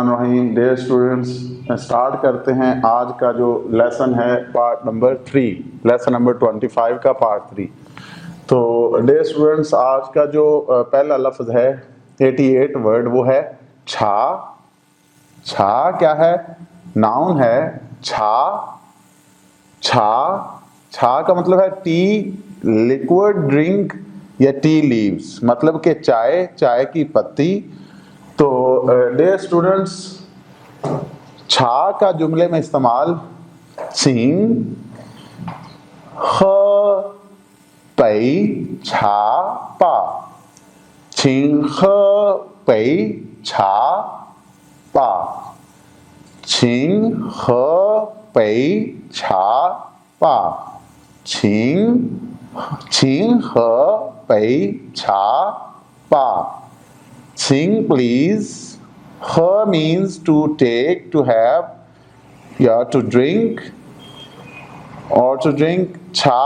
बिस्मिल्लाहिर्रहमानिर्रहीम। Dear students, start करते हैं आज का जो लेसन है, पार्ट नंबर 3, लेसन नंबर 25 का पार्ट 3। तो डियर स्टूडेंट्स, आज का जो पहला लफ्ज़ है 88 वर्ड, वो है छा। छा क्या है? नाउन है छा। छा छा का मतलब है टी, लिक्विड ड्रिंक या टी लीव्स, मतलब कि चाय, चाय की पत्ती। तो डियर स्टूडेंट्स, छा का जुमले में इस्तेमाल छिंग ख पई छा पा, छिंग ख पई छा पा, छिंग ख पई छा पा, छिंग ह पई छा पा। Sing please. Her means to take, to have, yeah, to drink or to drink. Cha,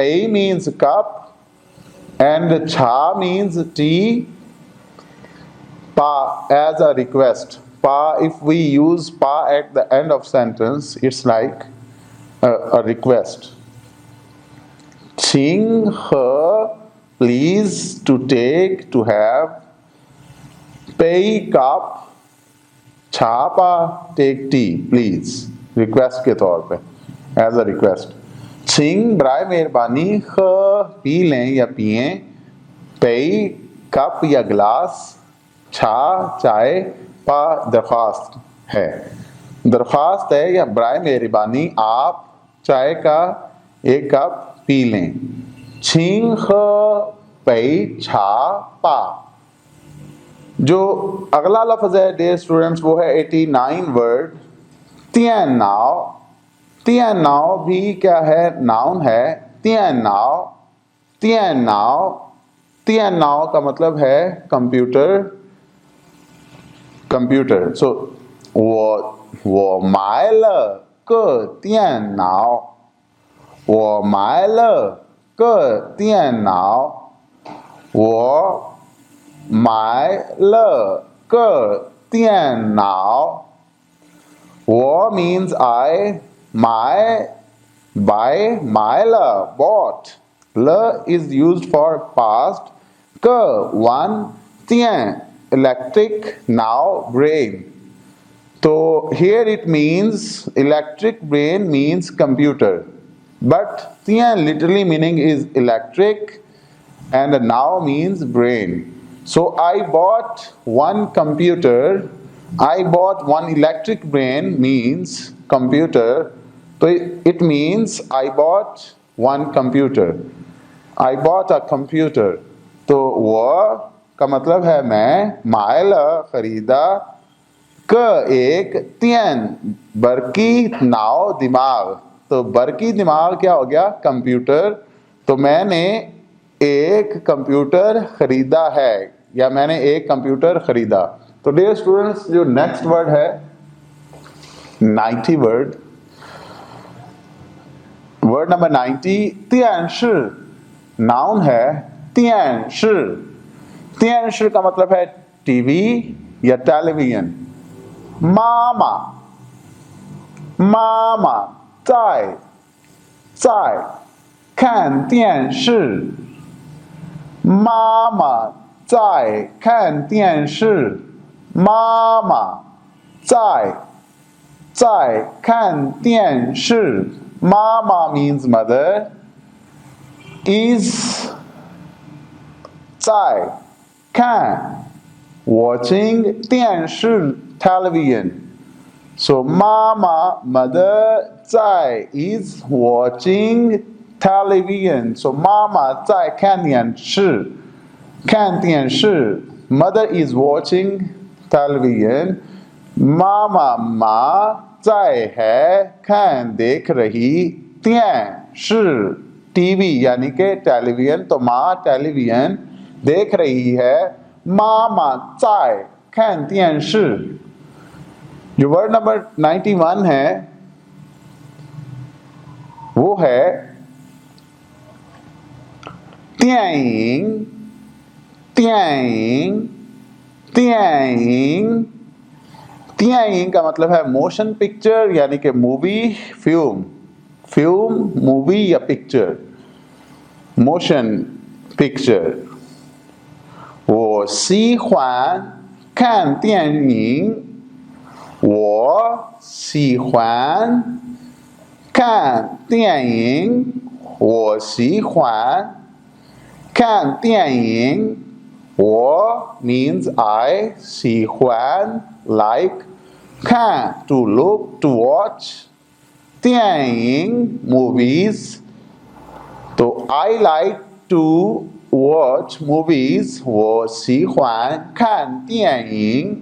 pay means cup, and cha means tea. Pa as a request. Pa, if we use pa at the end of sentence, it's like a request. Sing her please, to take, to have, pay cup, छापा take T please, request के तौर पे, as a request. छिंग बराए मेहरबानी, ख P लें या पिए, पई कप या गिलास, छा चाय, पा दरख्वास्त है, दरख्वास्त है या बराए मेहरबानी आप चाय का एक कप पी लें। छिंग ख पई छा पा। जो अगला लफ्ज़ है डियर स्टूडेंट्स, वो है 89 वर्ड तियन नाव। तियन नाव भी क्या है? नाउन है। तियन नाव, तियन नाव, तियन नाव का मतलब है कंप्यूटर, कंप्यूटर। सो वो买了个电脑，我买了个电脑，我买了个电脑。我 means I, my, buy, 买了 bought, ल is used for past, क one, 电 electric, now brain. So here it means electric brain means computer, but 电 literally meaning is electric and now means brain. So I bought one computer, I bought one electric brain means computer. So it means I bought one computer, I bought a computer. तो वो का मतलब है मैं, मायल खरीदा, क एक, तियन बरकी, नाव दिमाग। तो बरकी दिमाग क्या हो गया? कंप्यूटर। तो मैंने एक कंप्यूटर खरीदा है या मैंने एक कंप्यूटर खरीदा। तो डियर स्टूडेंट्स, जो नेक्स्ट वर्ड है 90 वर्ड, वर्ड नंबर 90 तियनशी, नाउन है तियनशी। तियनशी का मतलब है टीवी या television. Mama, mama 在看电视，妈妈在看电视，妈妈在看电视。妈妈 means mother, is 在看 watching 电视 television. So mama, mother, 在 is watching television. So mama 在看电视，看电视。Mother is watching television. मामा माँ 在 है, 看 देख रही, 电视 टीवी यानी कि टेलीविजन। तो माँ टेलीविजन देख रही है, मामा 在 看电视। जो वर्ड नंबर 91 है वो है 电影，电影 तियांग, तियांग का मतलब है मोशन पिक्चर यानी कि मूवी, फिल्म, फिल्म, मूवी या picture, motion picture. 我喜欢看电影，我喜欢看电影，我喜欢看电影。我 means I 喜欢 like 看 to look to watch 电影 movies तो I like to watch movies 我喜欢看电影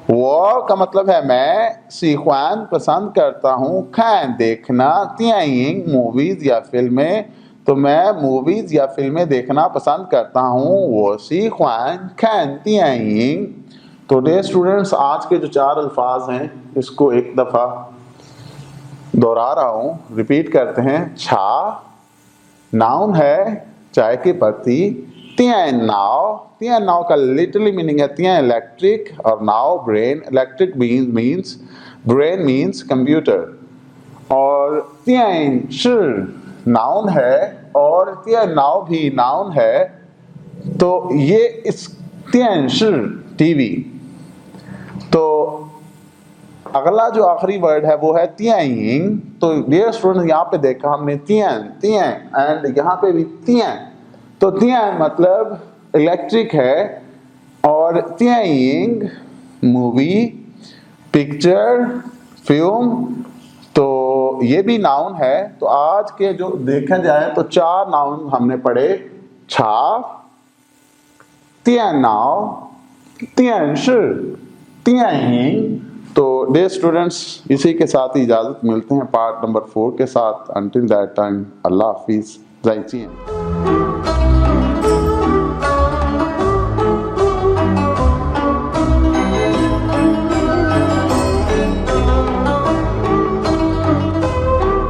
वो का मतलब है मैं सीख्वान पसंद करता हूँ खान देखना तियांग मूवीज या फिल्में तो मैं मूवीज या फिल्में देखना पसंद करता हूँ वो सीख्वान खान तियांग। तो डे स्टूडेंट्स आज के जो 4 अल्फाज हैं इसको एक दफ़ा दोहरा रहा हूँ, रिपीट करते हैं। छा नाउन है चाय की पत्ती, तियां नाव, तियां नाव का लिटरली मीनिंग है तियां इलेक्ट्रिक और नाव brain, electric means brain means computer और तियां शिर नाउन है और तियां नाव भी नाउन है तो ये इस तियां शिर टीवी। तो अगला जो आखिरी वर्ड है वो है तियांग। तो डियर स्टूडेंट यहाँ पे देखा हमने तियां तियां एंड यहाँ पे भी तियां, तो तियां मतलब इलेक्ट्रिक है और तियांग मूवी, पिक्चर, फिल्म, तो ये भी नाउन है। तो आज के जो देखा जाए तो 4 नाउन हमने पढ़े, छा, तियां नाव, तियां शिर, तियांग। तो डे स्टूडेंट्स इसी के साथ ही इजाज़त मिलते हैं पार्ट नंबर 4 के साथ। अंटिल दैट टाइम अल्लाह हाफिज़, ज़ाइचिए।